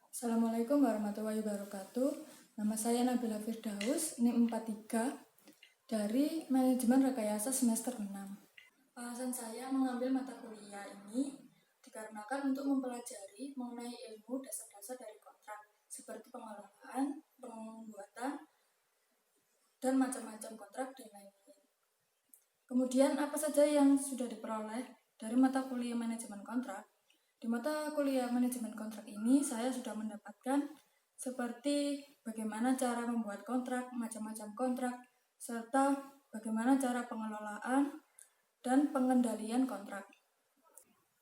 Assalamualaikum warahmatullahi wabarakatuh. Nama saya Nabila Firdaus, NIM 43 dari Manajemen Rekayasa semester 6. Alasan saya mengambil mata kuliah ini dikarenakan untuk mempelajari mengenai ilmu dasar-dasar dari kontrak, seperti pengelolaan, pembuatan, dan macam-macam kontrak dan lain-lain. Kemudian apa saja yang sudah diperoleh dari mata kuliah manajemen kontrak? Di mata kuliah manajemen kontrak ini saya sudah mendapatkan seperti bagaimana cara membuat kontrak, macam-macam kontrak, serta bagaimana cara pengelolaan dan pengendalian kontrak.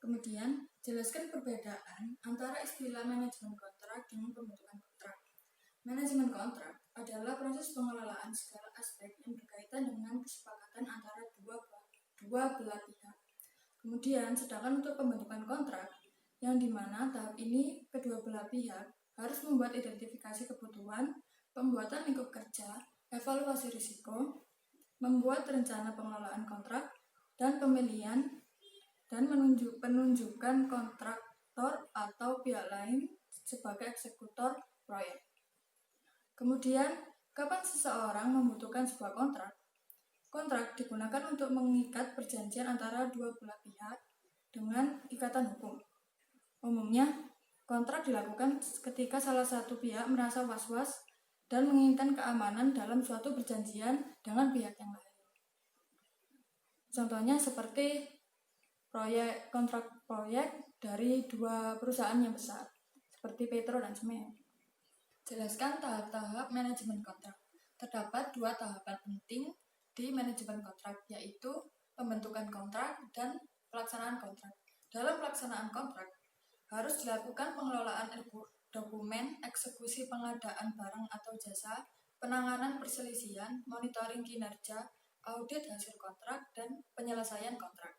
Kemudian, jelaskan perbedaan antara istilah manajemen kontrak dengan pembentukan kontrak. Manajemen kontrak adalah proses pengelolaan segala aspek yang berkaitan dengan kesepakatan antara dua belah pihak. Kemudian, sedangkan untuk pembentukan kontrak, yang dimana tahap ini kedua belah pihak harus membuat identifikasi kebutuhan, pembuatan lingkup kerja, evaluasi risiko, membuat rencana pengelolaan kontrak, dan pemilihan dan penunjukan kontraktor atau pihak lain sebagai eksekutor proyek. Kemudian, kapan seseorang membutuhkan sebuah kontrak? Kontrak digunakan untuk mengikat perjanjian antara dua belah pihak dengan ikatan hukum. Umumnya, kontrak dilakukan ketika salah satu pihak merasa was-was dan menginginkan keamanan dalam suatu perjanjian dengan pihak yang lain. Contohnya seperti kontrak proyek dari dua perusahaan yang besar, seperti Petro dan Semen. Jelaskan tahap-tahap manajemen kontrak. Terdapat dua tahapan penting di manajemen kontrak, yaitu pembentukan kontrak dan pelaksanaan kontrak. Dalam pelaksanaan kontrak, harus dilakukan pengelolaan dokumen, eksekusi pengadaan barang atau jasa, penanganan perselisihan, monitoring kinerja, audit hasil kontrak, dan penyelesaian kontrak.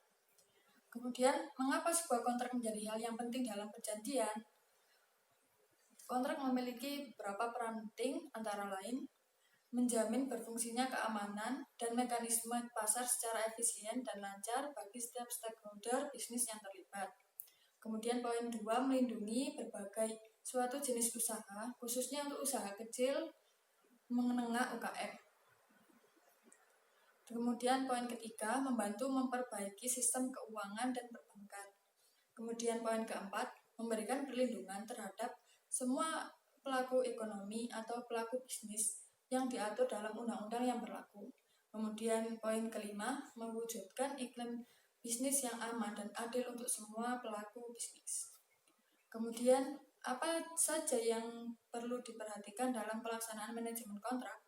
Kemudian, mengapa sebuah kontrak menjadi hal yang penting dalam perjanjian? Kontrak memiliki beberapa peran penting, antara lain menjamin berfungsinya keamanan dan mekanisme pasar secara efisien dan lancar bagi setiap stakeholder bisnis yang terlibat. Kemudian poin 2, melindungi berbagai suatu jenis usaha, khususnya untuk usaha kecil menengah UKM. Kemudian poin ketiga, membantu memperbaiki sistem keuangan dan perbankan. Kemudian poin keempat, memberikan perlindungan terhadap semua pelaku ekonomi atau pelaku bisnis yang diatur dalam undang-undang yang berlaku. Kemudian poin kelima, mewujudkan iklim bisnis yang aman dan adil untuk semua pelaku bisnis. Kemudian, apa saja yang perlu diperhatikan dalam pelaksanaan manajemen kontrak?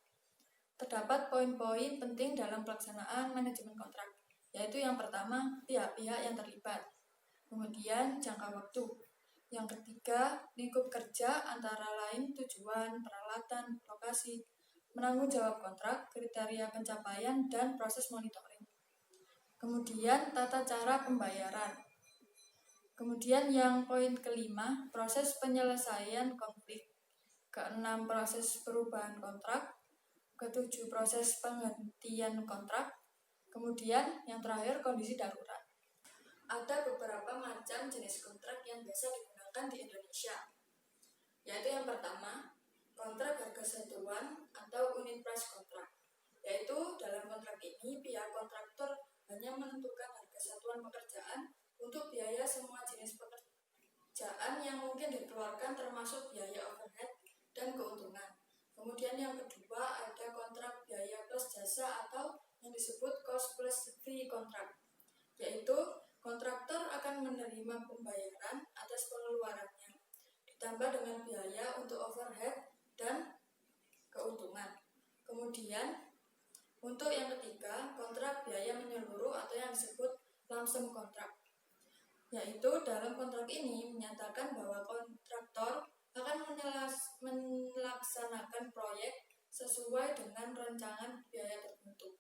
Terdapat poin-poin penting dalam pelaksanaan manajemen kontrak, yaitu yang pertama, pihak-pihak yang terlibat. Kemudian, jangka waktu. Yang ketiga, lingkup kerja antara lain tujuan, peralatan, lokasi, menanggung jawab kontrak, kriteria pencapaian, dan proses monitoring. Kemudian tata cara pembayaran. Kemudian yang poin kelima, proses penyelesaian konflik. Keenam, proses perubahan kontrak. Ketujuh, proses penghentian kontrak. Kemudian yang terakhir, kondisi darurat. Ada beberapa macam jenis kontrak yang biasa digunakan di Indonesia, yaitu yang pertama, kontrak harga satuan atau unit price kontrak, yaitu dalam kontrak ini pihak kontraktor hanya menentukan harga satuan pekerjaan untuk biaya semua jenis pekerjaan yang mungkin dikeluarkan termasuk biaya overhead dan keuntungan. Kemudian yang kedua, ada kontrak biaya plus jasa atau yang disebut cost plus fee kontrak, yaitu kontraktor akan menerima pembayaran atas pengeluarannya ditambah dengan biaya untuk overhead dan keuntungan. Kemudian untuk yang ketiga, kontrak biaya menyeluruh atau yang disebut lump sum kontrak, yaitu dalam kontrak ini menyatakan bahwa kontraktor akan melaksanakan proyek sesuai dengan rancangan biaya tertentu.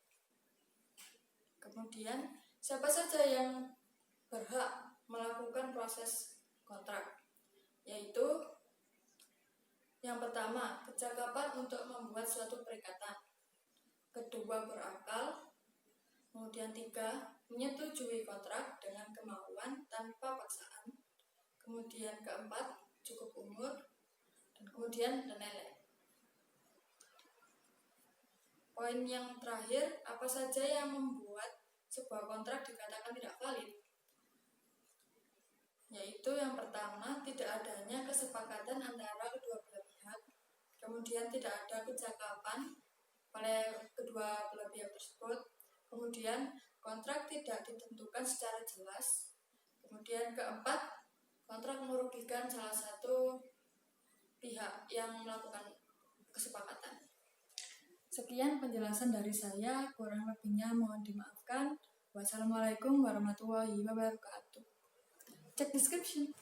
Kemudian, siapa saja yang berhak melakukan proses kontrak? Yaitu yang pertama, kecakapan untuk membuat suatu perikatan. Kedua, berakal. Kemudian tiga, menyetujui kontrak dengan kemauan tanpa paksaan. Kemudian keempat, cukup umur. kemudian dan lain-lain. Poin yang terakhir, apa saja yang membuat sebuah kontrak dikatakan tidak valid? Yaitu yang pertama, tidak adanya kesepakatan antara kedua belah pihak, kemudian tidak ada kecakapan oleh kedua belah pihak tersebut, kemudian kontrak tidak ditentukan secara jelas, kemudian keempat, kontrak merugikan salah satu pihak yang melakukan kesepakatan. Sekian penjelasan dari saya, kurang lebihnya mohon dimaafkan. Wassalamualaikum warahmatullahi wabarakatuh. Cek description.